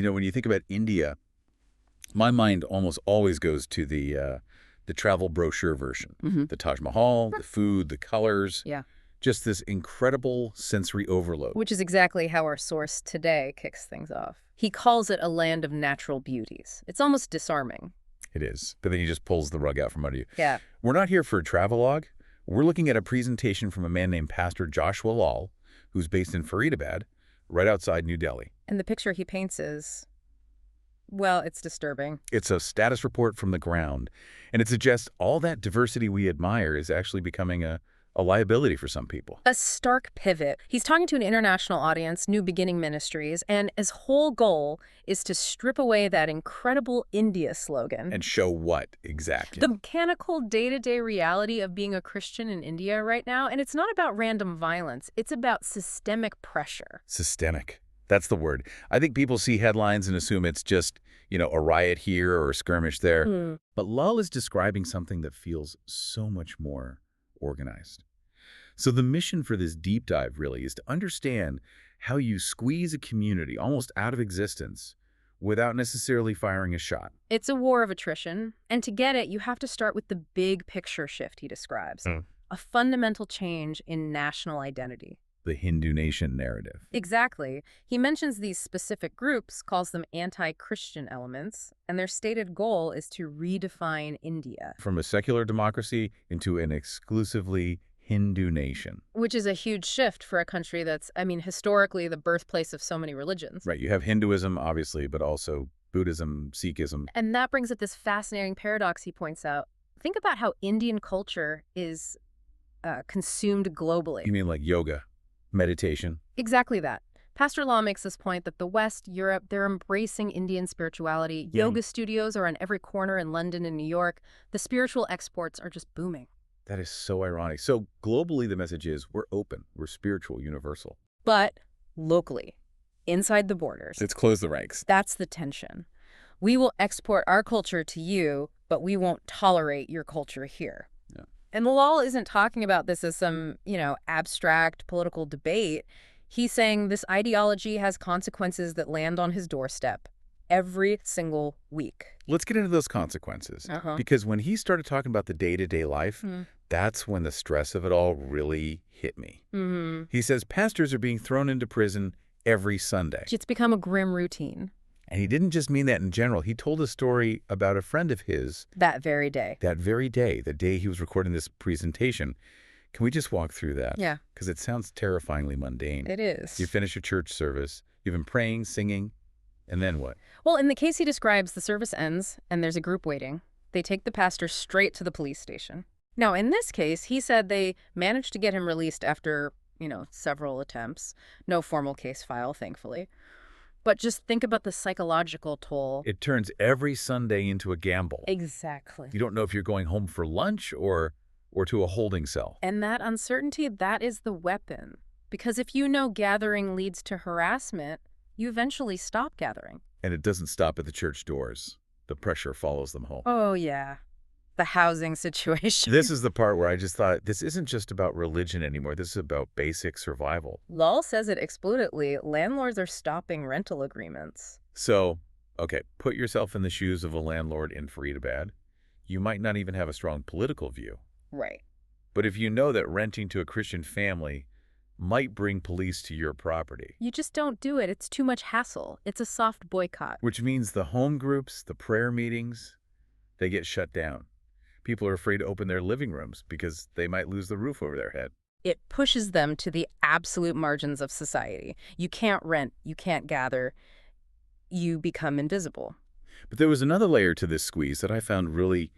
When you think about India, my mind almost always goes to the travel brochure version. Hmm. The Taj Mahal, the food, the colors, Yeah. just this incredible sensory overload. Which is exactly how our source today kicks things off. He calls it a land of natural beauties. It's almost disarming. It is. But then he just pulls the rug out from under you. Yeah. We're not here for a travelogue. We're looking at a presentation from a man named Pastor Joshua Lal, who's based in Faridabad, right outside New Delhi. And the picture he paints is, well, it's disturbing. It's a status report from the ground, and it suggests all that diversity we admire is actually becoming a liability for some people. A stark pivot. He's talking to an international audience, New Beginning Ministries, and his whole goal is to strip away that incredible India slogan. And show what exactly? The mechanical day-to-day reality of being a Christian in India right now, and it's not about random violence. It's about systemic pressure. Systemic. That's the word. I think people see headlines and assume it's just, a riot here or a skirmish there. But Lal is describing something that feels so much more organized. So the mission for this deep dive really is to understand how you squeeze a community almost out of existence without necessarily firing a shot. It's a war of attrition, and to get it, you have to start with the big picture shift he describes, a fundamental change in national identity. The Hindu nation narrative. Exactly. He mentions these specific groups, calls them anti-Christian elements, and their stated goal is to redefine India. From a secular democracy into an exclusively Hindu nation. Which is a huge shift for a country that's, historically the birthplace of so many religions. Right. You have Hinduism, obviously, but also Buddhism, Sikhism. And that brings up this fascinating paradox he points out. Think about how Indian culture is consumed globally. You mean like yoga, meditation? Exactly that. Pastor Law makes this point that the West, Europe, they're embracing Indian spirituality. Yoga studios are on every corner in London and New York. The spiritual exports are just booming. That is so ironic. So globally, the message is we're open, we're spiritual, universal. But locally, inside the borders, Let's close the ranks. that's the tension. We will export our culture to you, but we won't tolerate your culture here. Yeah. And Lal isn't talking about this as some, abstract political debate. He's saying this ideology has consequences that land on his doorstep every single week. Let's get into those consequences. Because when he started talking about the day-to-day life, that's when the stress of it all really hit me. He says pastors are being thrown into prison every Sunday. It's become a grim routine. And he didn't just mean that in general. He told a story about a friend of his. That very day. That very day, the day he was recording this presentation. Can we just walk through that? Yeah. Because it sounds terrifyingly mundane. It is. You finish your church service, you've been praying, singing, and then what? Well, in the case he describes, the service ends and there's a group waiting. They take the pastor straight to the police station. Now, in this case, he said they managed to get him released after, several attempts. No formal case file, thankfully. But just think about the psychological toll. It turns every Sunday into a gamble. Exactly. You don't know if you're going home for lunch or to a holding cell. And that uncertainty, that is the weapon. Because if you know gathering leads to harassment, you eventually stop gathering. And it doesn't stop at the church doors. The pressure follows them home. Oh, yeah. The housing situation. This is the part where I just thought, this isn't just about religion anymore. This is about basic survival. Lal says it explicitly. Landlords are stopping rental agreements. So, okay, put yourself in the shoes of a landlord in Faridabad. You might not even have a strong political view. Right. But if you know that renting to a Christian family might bring police to your property. You just don't do it. It's too much hassle. It's a soft boycott. Which means the home groups, the prayer meetings, they get shut down. People are afraid to open their living rooms because they might lose the roof over their head. It pushes them to the absolute margins of society. You can't rent. You can't gather. You become invisible. But there was another layer to this squeeze that I found really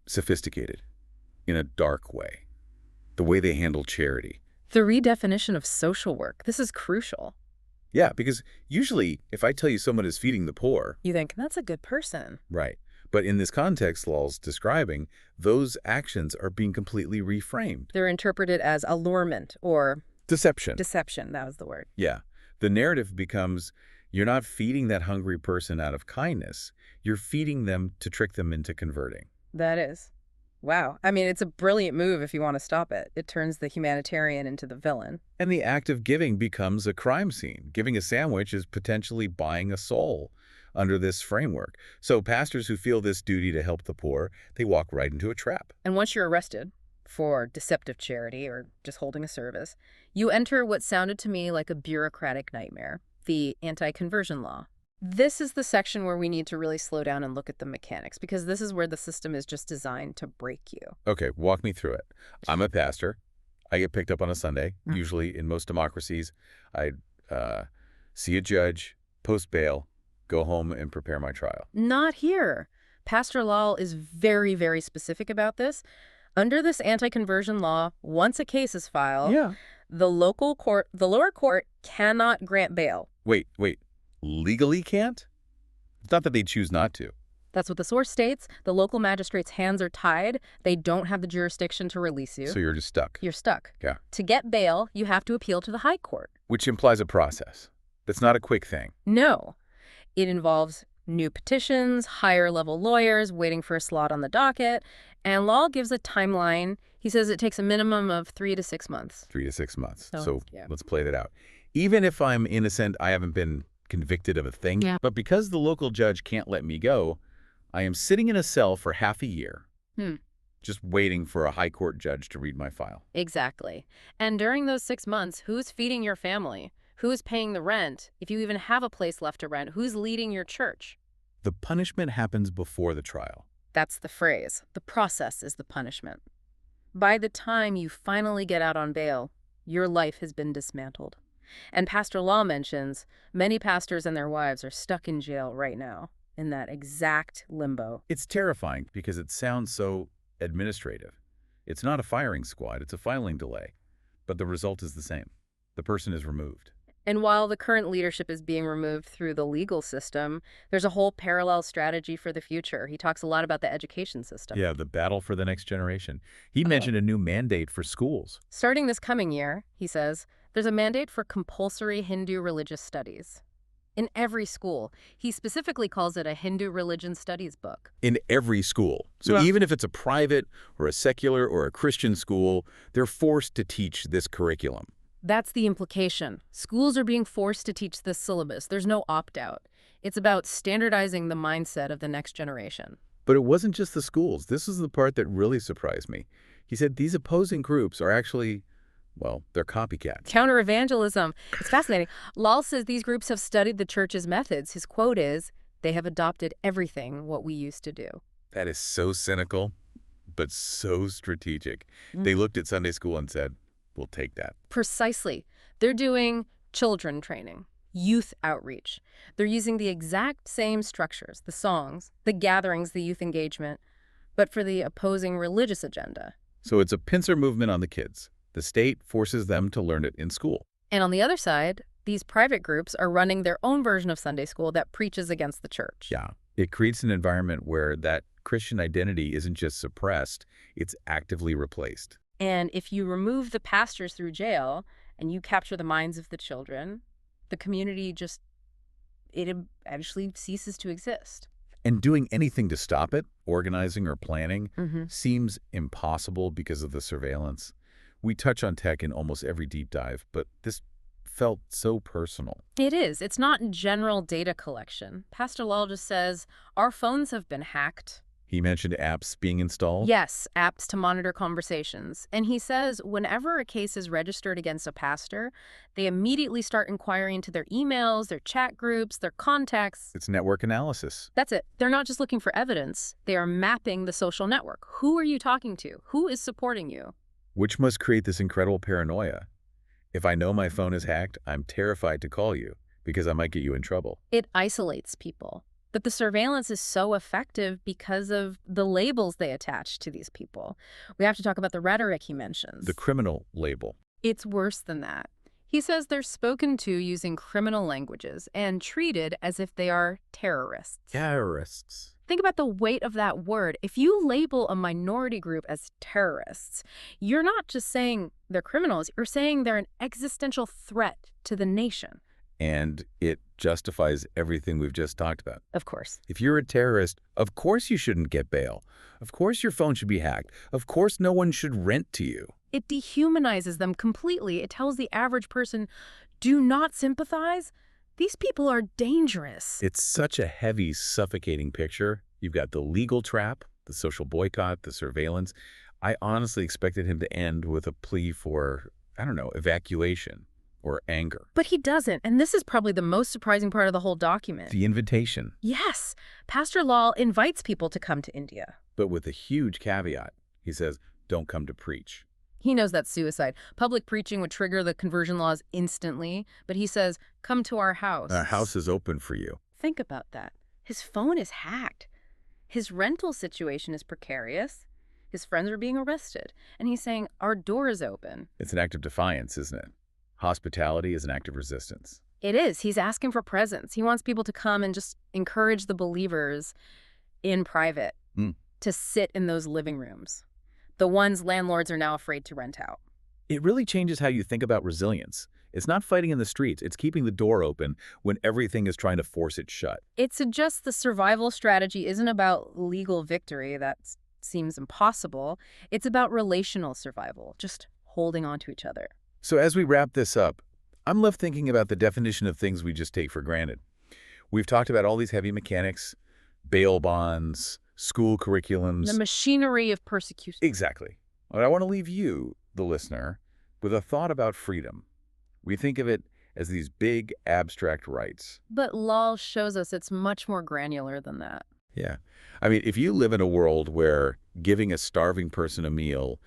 sophisticated in a dark way. The way they handle charity. The redefinition of social work. This is crucial. Yeah, because usually if I tell you someone is feeding the poor. You think, that's a good person. Right. But in this context Lal's describing, those actions are being completely reframed. They're interpreted as allurement or Deception. deception. That was the word. Yeah. The narrative becomes you're not feeding that hungry person out of kindness. You're feeding them to trick them into converting. That is. Wow. I mean, it's a brilliant move if you want to stop it. It turns the humanitarian into the villain. And the act of giving becomes a crime scene. Giving a sandwich is potentially buying a soul under this framework. So pastors who feel this duty to help the poor, they walk right into a trap. And once you're arrested for deceptive charity or just holding a service, you enter what sounded to me like a bureaucratic nightmare, the anti-conversion law. This is the section where we need to really slow down and look at the mechanics, because this is where the system is just designed to break you. Okay, walk me through it. I'm a pastor. I get picked up on a Sunday. Usually in most democracies, I see a judge, post bail, go home and prepare my trial. Not here. Pastor Lal is very, very specific about this. Under this anti-conversion law, once a case is filed, the lower court cannot grant bail. Wait. Legally can't? It's not that they choose not to. That's what the source states. The local magistrate's hands are tied. They don't have the jurisdiction to release you. So you're just stuck. You're stuck. Yeah. To get bail, you have to appeal to the high court. Which implies a process. That's not a quick thing. No. It involves new petitions, higher-level lawyers waiting for a slot on the docket, and Lal gives a timeline. He says it takes a minimum of 3 to 6 months. 3 to 6 months. So Let's play that out. Even if I'm innocent, I haven't been convicted of a thing. Yeah. But because the local judge can't let me go, I am sitting in a cell for half a year, just waiting for a high court judge to read my file. Exactly. And during those 6 months, who's feeding your family? Who's paying the rent? If you even have a place left to rent, who's leading your church? The punishment happens before the trial. That's the phrase. The process is the punishment. By the time you finally get out on bail, your life has been dismantled. And Pastor Lal mentions many pastors and their wives are stuck in jail right now, in that exact limbo. It's terrifying because it sounds so administrative. It's not a firing squad, it's a filing delay. But the result is the same. The person is removed. And while the current leadership is being removed through the legal system, there's a whole parallel strategy for the future. He talks a lot about the education system. Yeah, the battle for the next generation. He mentioned a new mandate for schools. Starting this coming year, he says, there's a mandate for compulsory Hindu religious studies. In every school. He specifically calls it a Hindu religion studies book. In every school. So even if it's a private or a secular or a Christian school, they're forced to teach this curriculum. That's the implication. Schools are being forced to teach this syllabus. There's no opt-out. It's about standardizing the mindset of the next generation. But it wasn't just the schools. This is the part that really surprised me. He said these opposing groups are actually, well, they're copycats. Counter-evangelism. It's fascinating. Lal says these groups have studied the church's methods. His quote is, they have adopted everything what we used to do. That is so cynical, but so strategic. They looked at Sunday school and said, we'll take that. Precisely. They're doing children training, youth outreach. They're using the exact same structures, the songs, the gatherings, the youth engagement, but for the opposing religious agenda. So it's a pincer movement on the kids. The state forces them to learn it in school. And on the other side, these private groups are running their own version of Sunday school that preaches against the church. Yeah. It creates an environment where that Christian identity isn't just suppressed, it's actively replaced. And if you remove the pastors through jail and you capture the minds of the children, the community it eventually ceases to exist. And doing anything to stop it, organizing or planning, seems impossible because of the surveillance. We touch on tech in almost every deep dive, but this felt so personal. It is. It's not general data collection. Pastor Lal just says, our phones have been hacked. He mentioned apps being installed? Yes, apps to monitor conversations. And he says whenever a case is registered against a pastor, they immediately start inquiring into their emails, their chat groups, their contacts. It's network analysis. That's it. They're not just looking for evidence. They are mapping the social network. Who are you talking to? Who is supporting you? Which must create this incredible paranoia. If I know my phone is hacked, I'm terrified to call you because I might get you in trouble. It isolates people. But the surveillance is so effective because of the labels they attach to these people. We have to talk about the rhetoric he mentions. The criminal label. It's worse than that. He says they're spoken to using criminal languages and treated as if they are terrorists. Terrorists. Think about the weight of that word. If you label a minority group as terrorists, you're not just saying they're criminals, you're saying they're an existential threat to the nation. And it justifies everything we've just talked about. Of course. If you're a terrorist, of course you shouldn't get bail. Of course your phone should be hacked. Of course no one should rent to you. It dehumanizes them completely. It tells the average person, do not sympathize. These people are dangerous. It's such a heavy, suffocating picture. You've got the legal trap, the social boycott, the surveillance. I honestly expected him to end with a plea for, I don't know, evacuation or anger. But he doesn't, and this is probably the most surprising part of the whole document. The invitation. Yes, Pastor Lal invites people to come to India. But with a huge caveat. He says, don't come to preach. He knows that's suicide. Public preaching would trigger the conversion laws instantly, but he says, come to our house. Our house is open for you. Think about that. His phone is hacked. His rental situation is precarious. His friends are being arrested. And he's saying, our door is open. It's an act of defiance, isn't it? Hospitality is an act of resistance. It is. He's asking for presence. He wants people to come and just encourage the believers in private to sit in those living rooms, the ones landlords are now afraid to rent out. It really changes how you think about resilience. It's not fighting in the streets. It's keeping the door open when everything is trying to force it shut. It suggests the survival strategy isn't about legal victory. That seems impossible. It's about relational survival, just holding on to each other. So as we wrap this up, I'm left thinking about the definition of things we just take for granted. We've talked about all these heavy mechanics, bail bonds, school curriculums. The machinery of persecution. Exactly. But I want to leave you, the listener, with a thought about freedom. We think of it as these big, abstract rights. But Lal shows us it's much more granular than that. Yeah. I mean, if you live in a world where giving a starving person a meal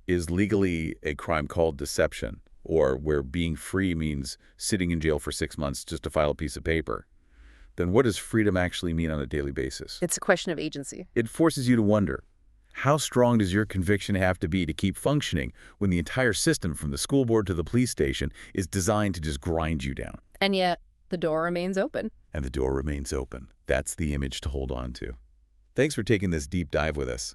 is legally a crime called deception, or where being free means sitting in jail for 6 months just to file a piece of paper, then what does freedom actually mean on a daily basis? It's a question of agency. It forces you to wonder, how strong does your conviction have to be to keep functioning when the entire system, from the school board to the police station, is designed to just grind you down? And yet, the door remains open. And the door remains open. That's the image to hold on to. Thanks for taking this deep dive with us.